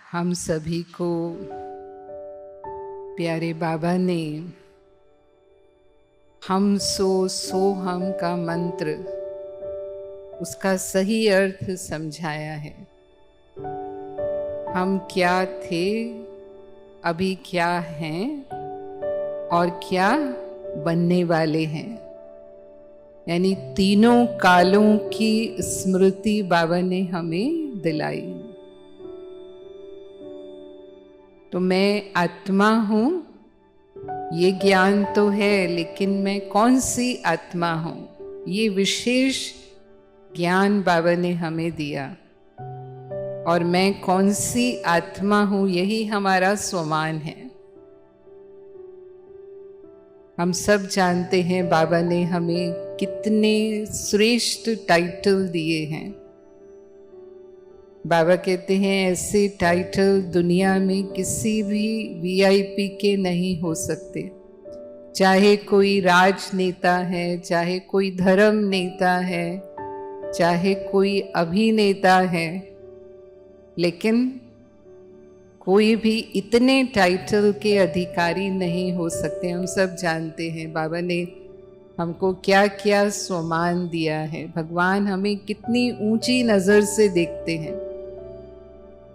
हम सभी को प्यारे बाबा ने हम सो हम का मंत्र, उसका सही अर्थ समझाया है। हम क्या थे, अभी क्या हैं और क्या बनने वाले हैं, यानी तीनों कालों की स्मृति बाबा ने हमें दिलाई। तो मैं आत्मा हूँ, ये ज्ञान तो है, लेकिन मैं कौन सी आत्मा हूँ, ये विशेष ज्ञान बाबा ने हमें दिया। और मैं कौन सी आत्मा हूँ, यही हमारा स्वमान है। हम सब जानते हैं बाबा ने हमें कितने श्रेष्ठ टाइटल दिए हैं। बाबा कहते हैं ऐसे टाइटल दुनिया में किसी भी वीआईपी के नहीं हो सकते। चाहे कोई राजनेता है, चाहे कोई धर्म नेता है, चाहे कोई अभिनेता है, लेकिन कोई भी इतने टाइटल के अधिकारी नहीं हो सकते। हम सब जानते हैं बाबा ने हमको क्या क्या सम्मान दिया है। भगवान हमें कितनी ऊंची नज़र से देखते हैं।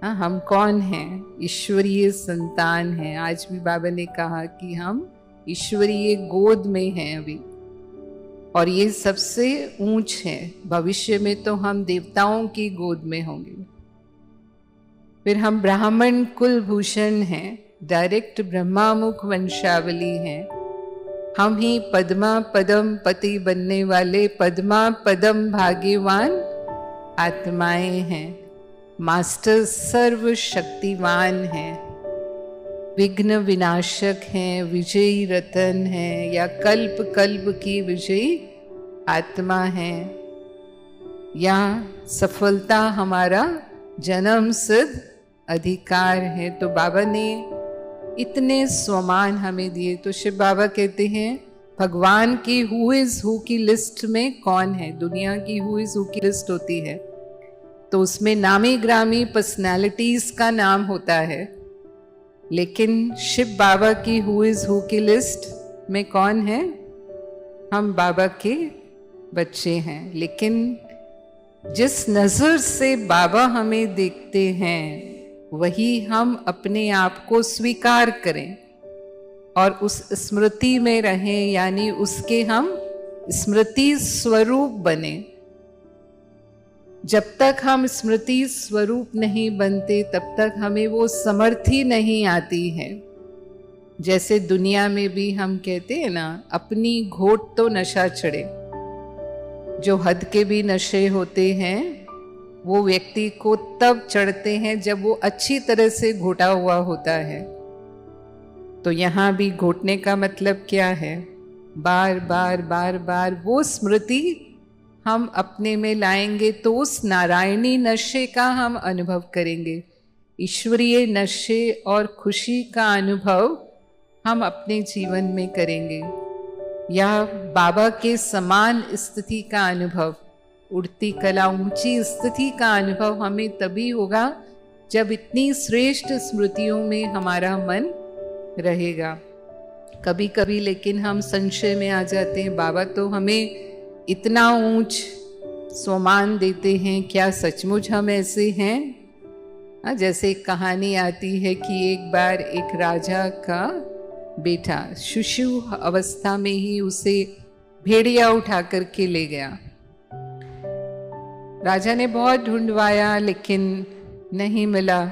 हाँ, हम कौन हैं? ईश्वरीय संतान हैं। आज भी बाबा ने कहा कि हम ईश्वरीय गोद में हैं अभी, और ये सबसे ऊंच है। भविष्य में तो हम देवताओं की गोद में होंगे। फिर हम ब्राह्मण कुल भूषण हैं, डायरेक्ट ब्रह्मामुख वंशावली हैं। हम ही पद्मा पदम पति बनने वाले पद्मा पदम भाग्यवान आत्माएं हैं। मास्टर सर्वशक्तिवान हैं, विघ्न विनाशक हैं, विजयी रतन हैं, या कल्प कल्प की विजयी आत्मा हैं, या सफलता हमारा जन्म सिद्ध अधिकार है। तो बाबा ने इतने सम्मान हमें दिए। तो शिव बाबा कहते हैं भगवान की हु इज हु की लिस्ट में कौन है। दुनिया की हु इज हु की लिस्ट होती है, तो उसमें नामी ग्रामी पर्सनालिटीज का नाम होता है, लेकिन शिव बाबा की हु इज हु की लिस्ट में कौन है? हम बाबा के बच्चे हैं। लेकिन जिस नजर से बाबा हमें देखते हैं, वही हम अपने आप को स्वीकार करें और उस स्मृति में रहें, यानी उसके हम स्मृति स्वरूप बने। जब तक हम स्मृति स्वरूप नहीं बनते, तब तक हमें वो समर्थी नहीं आती है। जैसे दुनिया में भी हम कहते हैं ना, अपनी घोट तो नशा चढ़े। जो हद के भी नशे होते हैं, वो व्यक्ति को तब चढ़ते हैं जब वो अच्छी तरह से घोटा हुआ होता है। तो यहाँ भी घोटने का मतलब क्या है? बार बार बार बार वो स्मृति हम अपने में लाएंगे, तो उस नारायणी नशे का हम अनुभव करेंगे। ईश्वरीय नशे और खुशी का अनुभव हम अपने जीवन में करेंगे, या बाबा के समान स्थिति का अनुभव, उड़ती कला ऊंची स्थिति का अनुभव हमें तभी होगा जब इतनी श्रेष्ठ स्मृतियों में हमारा मन रहेगा। कभी कभी लेकिन हम संशय में आ जाते हैं, बाबा तो हमें इतना ऊंच सम्मान देते हैं, क्या सचमुच हम ऐसे हैं? जैसे एक कहानी आती है कि एक बार एक राजा का बेटा शिशु अवस्था में ही उसे भेड़िया उठा करके ले गया। राजा ने बहुत ढूंढवाया, लेकिन नहीं मिला।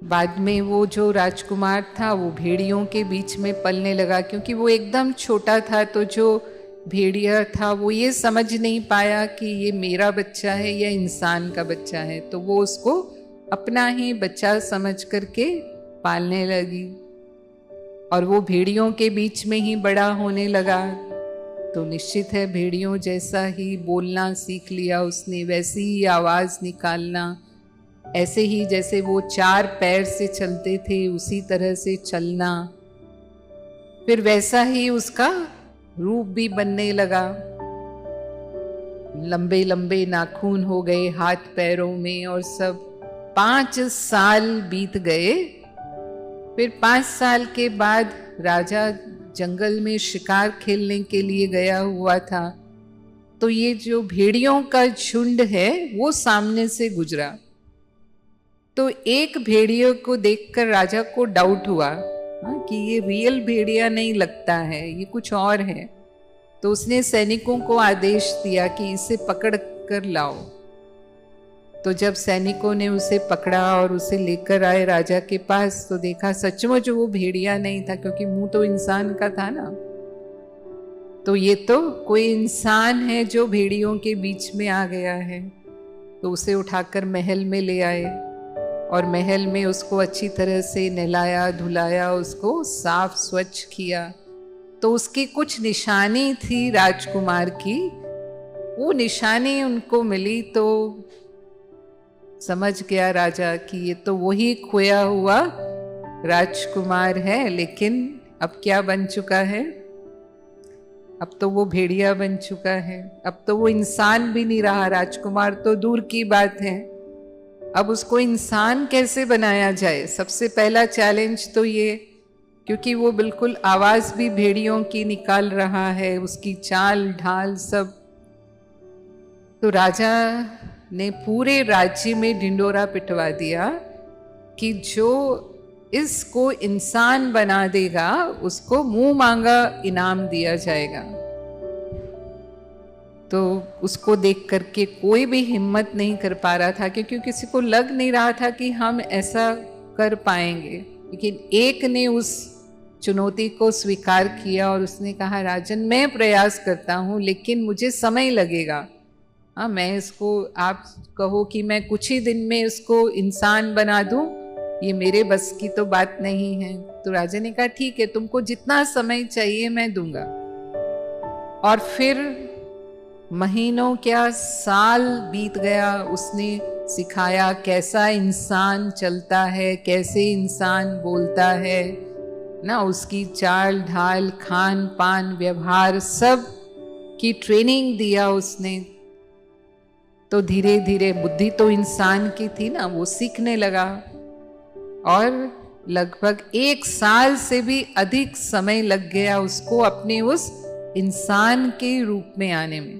बाद में वो जो राजकुमार था, वो भेड़ियों के बीच में पलने लगा। क्योंकि वो एकदम छोटा था, तो जो भेड़िया था वो ये समझ नहीं पाया कि ये मेरा बच्चा है या इंसान का बच्चा है। तो वो उसको अपना ही बच्चा समझ करके पालने लगी, और वो भेड़ियों के बीच में ही बड़ा होने लगा। तो निश्चित है भेड़ियों जैसा ही बोलना सीख लिया उसने, वैसी ही आवाज़ निकालना, ऐसे ही जैसे वो 4 पैर से चलते थे उसी तरह से चलना। फिर वैसा ही उसका रूप भी बनने लगा। लंबे लंबे नाखून हो गए हाथ पैरों में और सब, 5 साल बीत गए। फिर 5 साल के बाद राजा जंगल में शिकार खेलने के लिए गया हुआ था, तो ये जो भेड़ियों का झुंड है वो सामने से गुजरा। तो एक भेड़िए को देखकर राजा को डाउट हुआ कि ये रियल भेड़िया नहीं लगता है, ये कुछ और है। तो उसने सैनिकों को आदेश दिया कि इसे पकड़ कर लाओ। तो जब सैनिकों ने उसे पकड़ा और उसे लेकर आए राजा के पास, तो देखा सचमुच वो भेड़िया नहीं था, क्योंकि मुंह तो इंसान का था ना। तो ये तो कोई इंसान है जो भेड़ियों के बीच में आ गया है। तो उसे उठाकर महल में ले आए और महल में उसको अच्छी तरह से नहलाया धुलाया, उसको साफ स्वच्छ किया। तो उसकी कुछ निशानी थी राजकुमार की, वो निशानी उनको मिली। तो समझ गया राजा कि ये तो वही खोया हुआ राजकुमार है। लेकिन अब क्या बन चुका है? अब तो वो भेड़िया बन चुका है। अब तो वो इंसान भी नहीं रहा, राजकुमार तो दूर की बात है। अब उसको इंसान कैसे बनाया जाए? सबसे पहला चैलेंज तो ये, क्योंकि वो बिल्कुल आवाज भी भेड़ियों की निकाल रहा है, उसकी चाल ढाल सब। तो राजा ने पूरे राज्य में ढिंडोरा पिटवा दिया कि जो इसको इंसान बना देगा उसको मुंह मांगा इनाम दिया जाएगा। तो उसको देख करके कोई भी हिम्मत नहीं कर पा रहा था, क्योंकि किसी को लग नहीं रहा था कि हम ऐसा कर पाएंगे। लेकिन एक ने उस चुनौती को स्वीकार किया और उसने कहा, राजन मैं प्रयास करता हूँ लेकिन मुझे समय लगेगा। हाँ, मैं इसको, आप कहो कि मैं कुछ ही दिन में इसको इंसान बना दूं, ये मेरे बस की तो बात नहीं है। तो राजा ने कहा ठीक है, तुमको जितना समय चाहिए मैं दूंगा। और फिर महीनों क्या साल बीत गया। उसने सिखाया कैसा इंसान चलता है, कैसे इंसान बोलता है ना, उसकी चाल ढाल खान पान व्यवहार सब की ट्रेनिंग दिया उसने। तो धीरे धीरे बुद्धि तो इंसान की थी ना, वो सीखने लगा। और लगभग 1 साल से भी अधिक समय लग गया उसको अपने उस इंसान के रूप में आने में।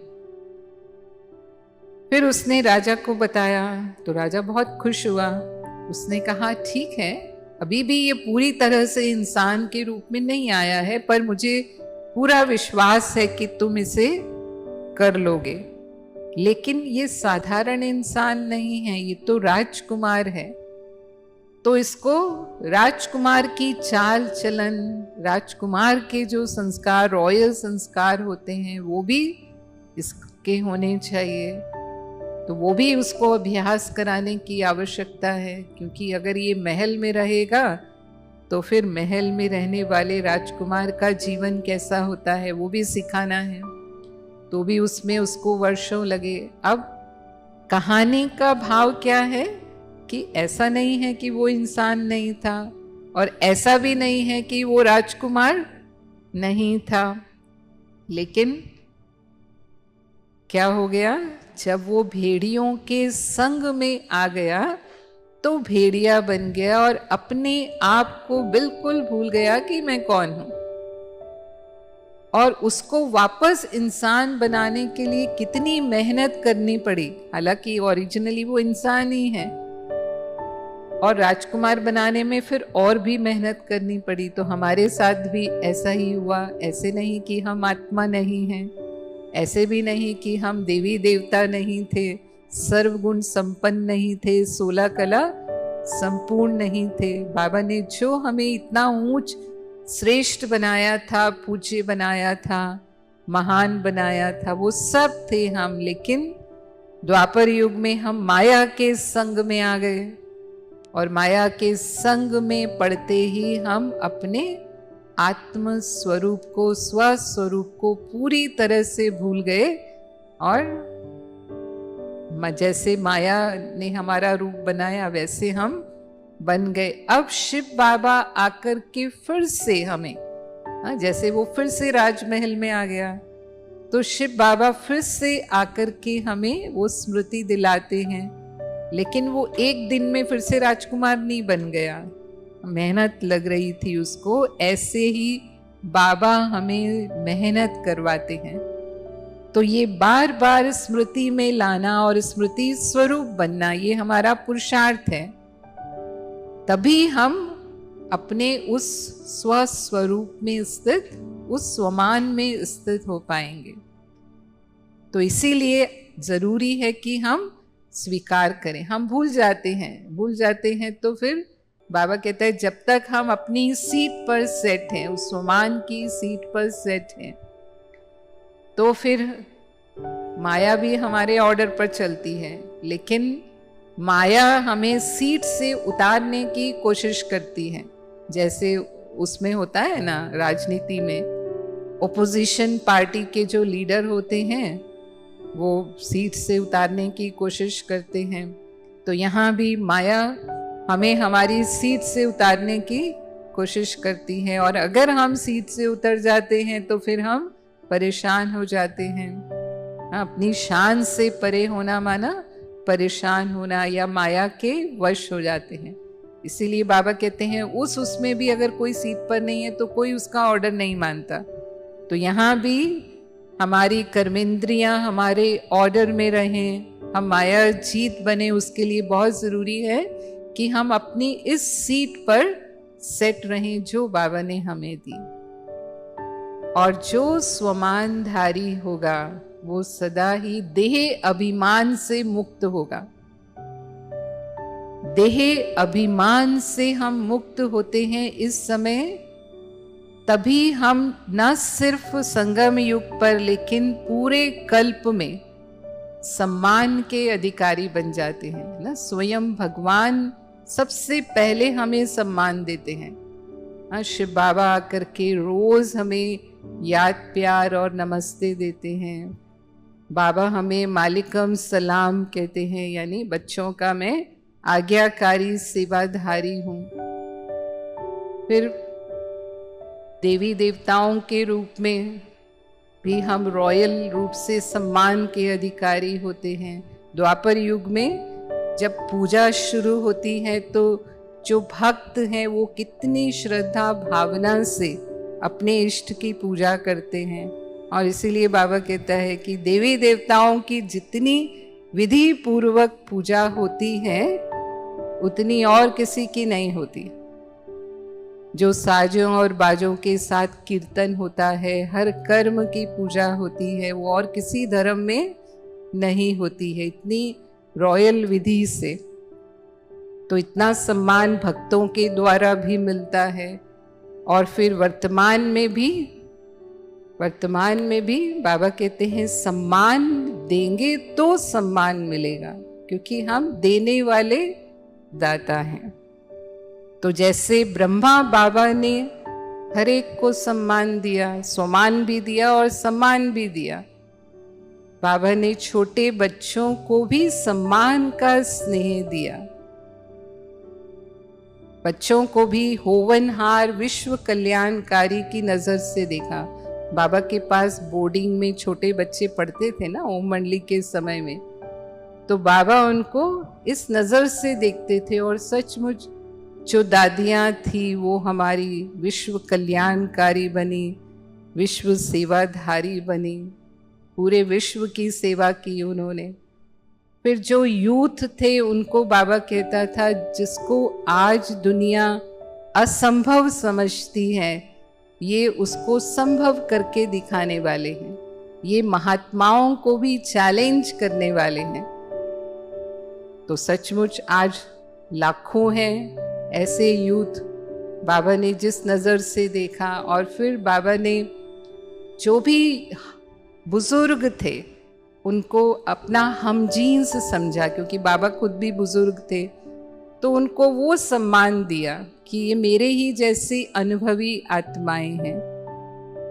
फिर उसने राजा को बताया तो राजा बहुत खुश हुआ। उसने कहा ठीक है, अभी भी ये पूरी तरह से इंसान के रूप में नहीं आया है, पर मुझे पूरा विश्वास है कि तुम इसे कर लोगे। लेकिन ये साधारण इंसान नहीं है, ये तो राजकुमार है। तो इसको राजकुमार की चाल चलन, राजकुमार के जो संस्कार, रॉयल संस्कार होते हैं, वो भी इसके होने चाहिए। तो वो भी उसको अभ्यास कराने की आवश्यकता है, क्योंकि अगर ये महल में रहेगा तो फिर महल में रहने वाले राजकुमार का जीवन कैसा होता है वो भी सिखाना है। तो भी उसमें उसको वर्षों लगे। अब कहानी का भाव क्या है कि ऐसा नहीं है कि वो इंसान नहीं था और ऐसा भी नहीं है कि वो राजकुमार नहीं था। लेकिन क्या हो गया, जब वो भेड़ियों के संग में आ गया तो भेड़िया बन गया और अपने आप को बिल्कुल भूल गया कि मैं कौन हूं। और उसको वापस इंसान बनाने के लिए कितनी मेहनत करनी पड़ी। हालांकि ओरिजिनली वो इंसान ही है, और राजकुमार बनाने में फिर और भी मेहनत करनी पड़ी। तो हमारे साथ भी ऐसा ही हुआ। ऐसे नहीं कि हम आत्मा नहीं हैं, ऐसे भी नहीं कि हम देवी देवता नहीं थे, सर्वगुण संपन्न नहीं थे, 16 कला संपूर्ण नहीं थे। बाबा ने जो हमें इतना ऊंच श्रेष्ठ बनाया था, पूज्य बनाया था, महान बनाया था, वो सब थे हम। लेकिन द्वापर युग में हम माया के संग में आ गए, और माया के संग में पड़ते ही हम अपने आत्म स्वरूप को, स्वस्वरूप को पूरी तरह से भूल गए। और जैसे माया ने हमारा रूप बनाया वैसे हम बन गए। अब शिव बाबा आकर के फिर से हमें, जैसे वो फिर से राजमहल में आ गया, तो शिव बाबा फिर से आकर के हमें वो स्मृति दिलाते हैं लेकिन वो एक दिन में फिर से राजकुमार नहीं बन गया, मेहनत लग रही थी उसको। ऐसे ही बाबा हमें मेहनत करवाते हैं। तो ये बार बार स्मृति में लाना और स्मृति स्वरूप बनना, ये हमारा पुरुषार्थ है। तभी हम अपने उस स्वस्वरूप में स्थित, उस स्वमान में स्थित हो पाएंगे। तो इसीलिए जरूरी है कि हम स्वीकार करें। हम भूल जाते हैं तो फिर बाबा कहते हैं जब तक हम अपनी सीट पर सेट हैं, उस स्वमान की सीट पर सेट हैं, तो फिर माया भी हमारे ऑर्डर पर चलती है। लेकिन माया हमें सीट से उतारने की कोशिश करती है। जैसे उसमें होता है ना, राजनीति में ओपोजिशन पार्टी के जो लीडर होते हैं वो सीट से उतारने की कोशिश करते हैं। तो यहाँ भी माया हमें हमारी सीट से उतारने की कोशिश करती है, और अगर हम सीट से उतर जाते हैं तो फिर हम परेशान हो जाते हैं। अपनी शान से परे होना माना परेशान होना, या माया के वश हो जाते हैं। इसीलिए बाबा कहते हैं उसमें भी अगर कोई सीट पर नहीं है तो कोई उसका ऑर्डर नहीं मानता। तो यहाँ भी हमारी कर्मेंद्रियां हमारे ऑर्डर में रहें, हम माया जीत बने, उसके लिए बहुत ज़रूरी है कि हम अपनी इस सीट पर सेट रहें जो बाबा ने हमें दी। और जो स्वमानधारी होगा वो सदा ही देह अभिमान से मुक्त होगा। देह अभिमान से हम मुक्त होते हैं इस समय, तभी हम न सिर्फ संगम युग पर लेकिन पूरे कल्प में सम्मान के अधिकारी बन जाते हैं ना। स्वयं भगवान सबसे पहले हमें सम्मान देते हैं। शिव बाबा आकर के रोज हमें याद प्यार और नमस्ते देते हैं। बाबा हमें मालिकम सलाम कहते हैं, यानी बच्चों का मैं आज्ञाकारी सेवाधारी हूँ। फिर देवी देवताओं के रूप में भी हम रॉयल रूप से सम्मान के अधिकारी होते हैं। द्वापर युग में जब पूजा शुरू होती है तो जो भक्त हैं वो कितनी श्रद्धा भावना से अपने इष्ट की पूजा करते हैं। और इसीलिए बाबा कहता है कि देवी देवताओं की जितनी विधि पूर्वक पूजा होती है उतनी और किसी की नहीं होती। जो साजों और बाजों के साथ कीर्तन होता है, हर कर्म की पूजा होती है, वो और किसी धर्म में नहीं होती है इतनी रॉयल विधि से। तो इतना सम्मान भक्तों के द्वारा भी मिलता है। और फिर वर्तमान में भी बाबा कहते हैं सम्मान देंगे तो सम्मान मिलेगा, क्योंकि हम देने वाले दाता हैं। तो जैसे ब्रह्मा बाबा ने हर एक को सम्मान दिया, स्वमान भी दिया और सम्मान भी दिया, बाबा ने छोटे बच्चों को भी सम्मान का स्नेह दिया। बच्चों को भी होवनहार विश्व कल्याणकारी की नजर से देखा। बाबा के पास बोर्डिंग में छोटे बच्चे पढ़ते थे ना, ओम मंडली के समय में, तो बाबा उनको इस नजर से देखते थे। और सचमुच जो दादियाँ थी वो हमारी विश्व कल्याणकारी बनी, विश्व सेवाधारी बनी, पूरे विश्व की सेवा की उन्होंने। फिर जो यूथ थे उनको बाबा कहता था जिसको आज दुनिया असंभव समझती है ये उसको संभव करके दिखाने वाले हैं। ये महात्माओं को भी चैलेंज करने वाले हैं। तो सचमुच आज लाखों हैं ऐसे यूथ बाबा ने जिस नज़र से देखा। और फिर बाबा ने जो भी बुजुर्ग थे उनको अपना हमजीन्स समझा, क्योंकि बाबा खुद भी बुजुर्ग थे, तो उनको वो सम्मान दिया कि ये मेरे ही जैसी अनुभवी आत्माएं हैं।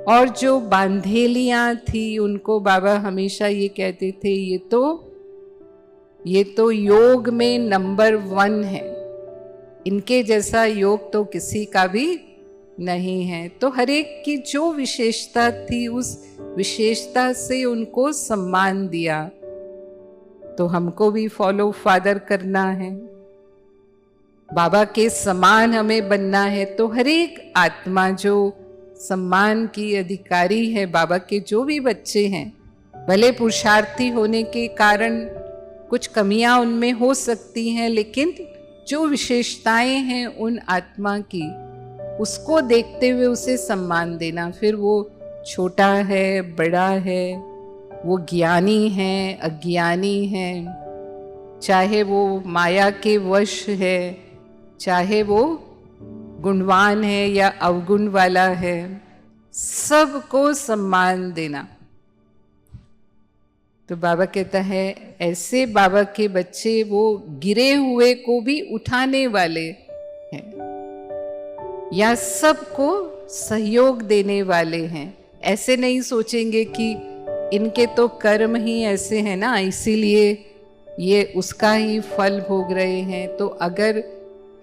और जो बांधेलियाँ थी उनको बाबा हमेशा ये कहते थे ये तो योग में नंबर 1 है, इनके जैसा योग तो किसी का भी नहीं है। तो हर एक की जो विशेषता थी उस विशेषता से उनको सम्मान दिया। तो हमको भी फॉलो फादर करना है, बाबा के समान हमें बनना है। तो हर एक आत्मा जो सम्मान की अधिकारी है, बाबा के जो भी बच्चे हैं, भले पुरुषार्थी होने के कारण कुछ कमियां उनमें हो सकती हैं, लेकिन जो विशेषताएं हैं उन आत्मा की, उसको देखते हुए उसे सम्मान देना। फिर वो छोटा है, बड़ा है, वो ज्ञानी है, अज्ञानी है, चाहे वो माया के वश है, चाहे वो गुणवान है या अवगुण वाला है, सबको सम्मान देना। तो बाबा कहता है ऐसे बाबा के बच्चे वो गिरे हुए को भी उठाने वाले हैं, या सबको सहयोग देने वाले हैं। ऐसे नहीं सोचेंगे कि इनके तो कर्म ही ऐसे हैं ना, इसीलिए ये उसका ही फल भोग रहे हैं। तो अगर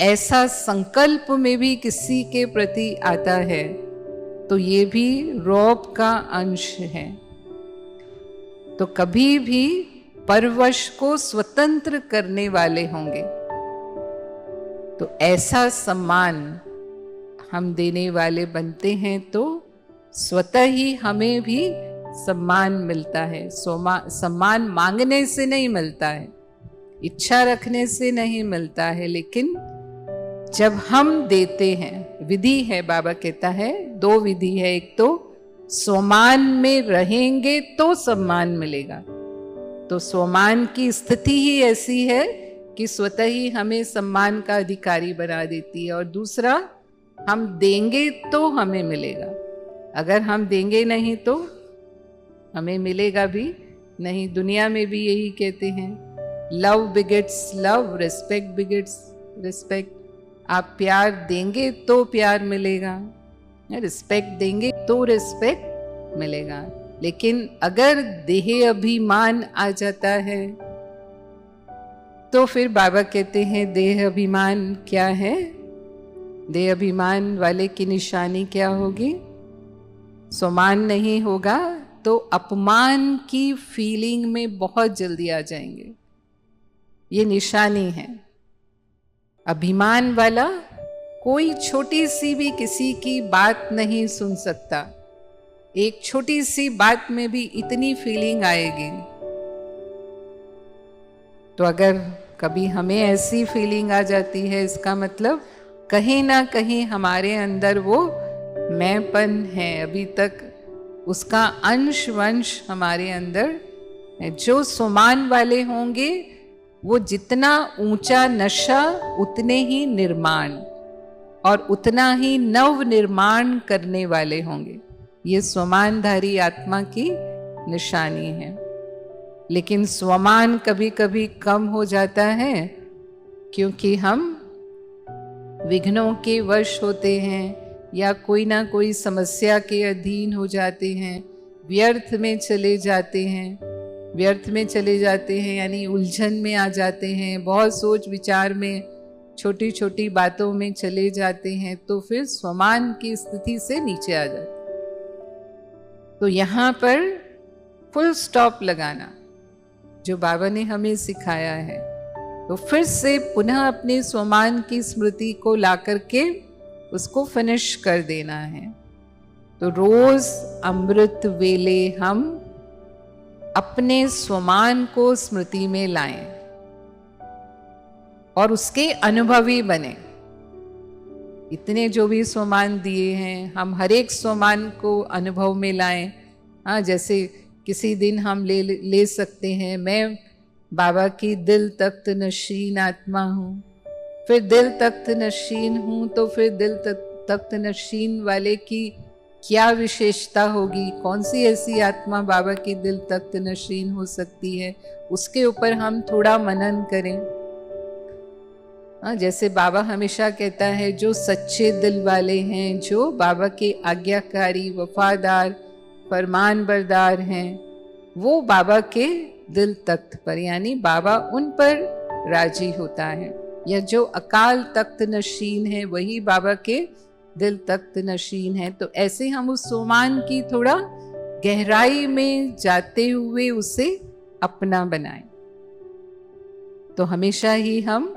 ऐसा संकल्प में भी किसी के प्रति आता है तो ये भी रौब का अंश है। तो कभी भी परवश को स्वतंत्र करने वाले होंगे। तो ऐसा सम्मान हम देने वाले बनते हैं तो स्वतः ही हमें भी सम्मान मिलता है। सम्मान मांगने से नहीं मिलता है, इच्छा रखने से नहीं मिलता है, लेकिन जब हम देते हैं, विधि है, बाबा कहता है 2 विधि है। एक तो स्वमान में रहेंगे तो सम्मान मिलेगा, तो स्वमान की स्थिति ही ऐसी है कि स्वतः ही हमें सम्मान का अधिकारी बना देती है। और दूसरा, हम देंगे तो हमें मिलेगा, अगर हम देंगे नहीं तो हमें मिलेगा भी नहीं। दुनिया में भी यही कहते हैं, love begets love, respect begets respect. आप प्यार देंगे तो प्यार मिलेगा, रिस्पेक्ट देंगे तो रिस्पेक्ट मिलेगा। लेकिन अगर देह अभिमान आ जाता है तो फिर बाबा कहते हैं देह अभिमान क्या है? देह अभिमान वाले की निशानी क्या होगी? स्वमान नहीं होगा तो अपमान की फीलिंग में बहुत जल्दी आ जाएंगे, ये निशानी है। अभिमान वाला कोई छोटी सी भी किसी की बात नहीं सुन सकता, एक छोटी सी बात में भी इतनी फीलिंग आएगी। तो अगर कभी हमें ऐसी फीलिंग आ जाती है, इसका मतलब कहीं ना कहीं हमारे अंदर वो मैंपन है, अभी तक उसका अंश वंश हमारे अंदर है। जो सुमान वाले होंगे वो जितना ऊंचा नशा उतने ही निर्माण और उतना ही नव निर्माण करने वाले होंगे। ये स्वमानधारी आत्मा की निशानी है। लेकिन स्वमान कभी कभी कम हो जाता है क्योंकि हम विघ्नों के वश होते हैं या कोई ना कोई समस्या के अधीन हो जाते हैं, व्यर्थ में चले जाते हैं। व्यर्थ में चले जाते हैं यानी उलझन में आ जाते हैं, बहुत सोच विचार में, छोटी छोटी बातों में चले जाते हैं, तो फिर स्वमान की स्थिति से नीचे आ जाते हैं। तो यहाँ पर फुल स्टॉप लगाना जो बाबा ने हमें सिखाया है, तो फिर से पुनः अपने स्वमान की स्मृति को ला करके उसको फिनिश कर देना है। तो रोज अमृत वेले हम अपने स्वमान को स्मृति में लाएं और उसके अनुभवी बने। इतने जो भी स्वमान दिए हैं हम हर एक स्वमान को अनुभव में लाएं। हाँ, जैसे किसी दिन हम ले सकते हैं, मैं बाबा की दिल तख्त नशीन आत्मा हूँ। फिर दिल तख्त नशीन हूँ तो फिर दिल तख्त नशीन वाले की क्या विशेषता होगी? कौन सी ऐसी आत्मा बाबा की दिल तख्त नशीन हो सकती है? उसके ऊपर हम थोड़ा मनन करें। जैसे बाबा हमेशा कहता है जो सच्चे दिल वाले हैं, जो बाबा के आज्ञाकारी, वफादार, फरमान बरदार हैं, वो बाबा के दिल तख्त पर, यानी बाबा उन पर राजी होता है। या जो अकाल तख्त नशीन है वही बाबा के दिल तख्त नशीन है। तो ऐसे हम उस सोमान की थोड़ा गहराई में जाते हुए उसे अपना बनाएं। तो हमेशा ही हम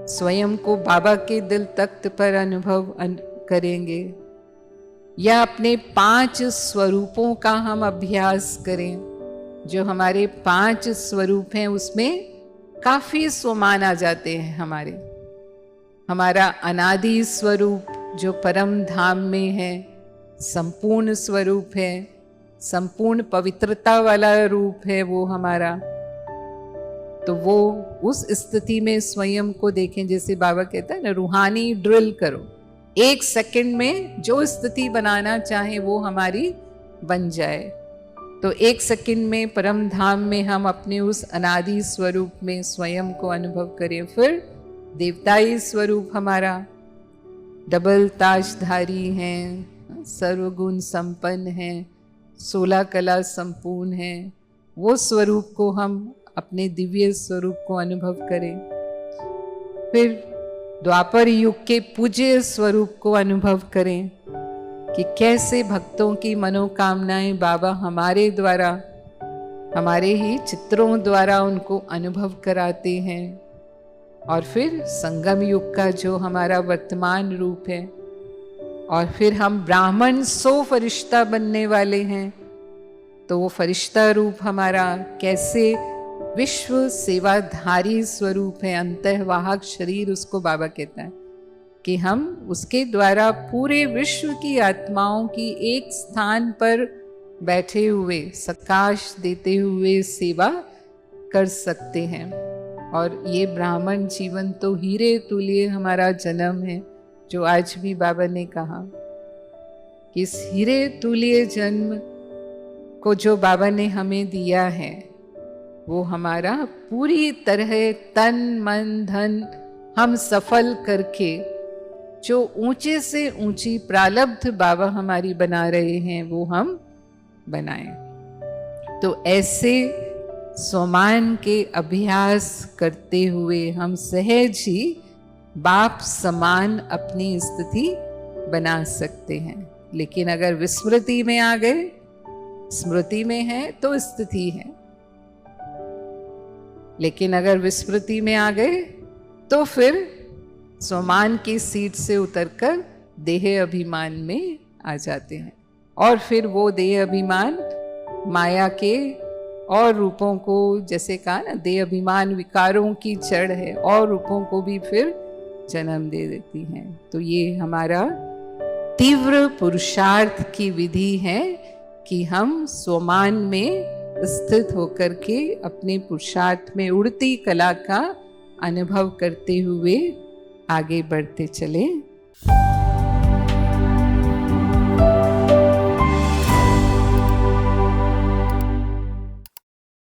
स्वयं को बाबा के दिल तख्त पर अनुभव करेंगे, या अपने 5 स्वरूपों का हम अभ्यास करें। जो हमारे 5 स्वरूप हैं उसमें काफी स्वमान आ जाते हैं हमारा अनादि स्वरूप जो परम धाम में है, संपूर्ण स्वरूप है, संपूर्ण पवित्रता वाला रूप है वो हमारा। तो वो उस स्थिति में स्वयं को देखें, जैसे बाबा कहता है ना, रूहानी ड्रिल करो, 1 सेकंड में जो स्थिति बनाना चाहे वो हमारी बन जाए। तो 1 सेकंड में परम धाम में हम अपने उस अनादि स्वरूप में स्वयं को अनुभव करें। फिर देवताई स्वरूप हमारा, डबल ताजधारी हैं, सर्वगुण संपन्न हैं, 16 कला संपूर्ण हैं, वो स्वरूप को हम अपने दिव्य स्वरूप को अनुभव करें। फिर द्वापर युग के पूज्य स्वरूप को अनुभव करें कि कैसे भक्तों की मनोकामनाएं बाबा हमारे द्वारा, हमारे ही चित्रों द्वारा उनको अनुभव कराते हैं। और फिर संगम युग का जो हमारा वर्तमान रूप है, और फिर हम ब्राह्मण 100 फरिश्ता बनने वाले हैं, तो वो फरिश्ता रूप हमारा कैसे विश्व सेवाधारी स्वरूप है, अंतर्वाहक शरीर उसको बाबा कहता है कि हम उसके द्वारा पूरे विश्व की आत्माओं की एक स्थान पर बैठे हुए सकाश देते हुए सेवा कर सकते हैं। और ये ब्राह्मण जीवन तो हीरे तुल्य हमारा जन्म है, जो आज भी बाबा ने कहा कि इस हीरे तुल्य जन्म को जो बाबा ने हमें दिया है, वो हमारा पूरी तरह तन मन धन हम सफल करके जो ऊंचे से ऊंची प्रारब्ध बाबा हमारी बना रहे हैं वो हम बनाएं। तो ऐसे स्वमान के अभ्यास करते हुए हम सहज ही बाप समान अपनी स्थिति बना सकते हैं। लेकिन अगर विस्मृति में आ गए, स्मृति में है तो स्थिति है, लेकिन अगर विस्मृति में आ गए तो फिर स्वमान की सीट से उतरकर देह अभिमान में आ जाते हैं। और फिर वो देह अभिमान माया के और रूपों को, जैसे कहा ना, देह अभिमान विकारों की जड़ है, और रूपों को भी फिर जन्म दे देती हैं। तो ये हमारा तीव्र पुरुषार्थ की विधि है कि हम स्वमान में स्थित होकर के अपने पुरुषार्थ में उड़ती कला का अनुभव करते हुए आगे बढ़ते चले।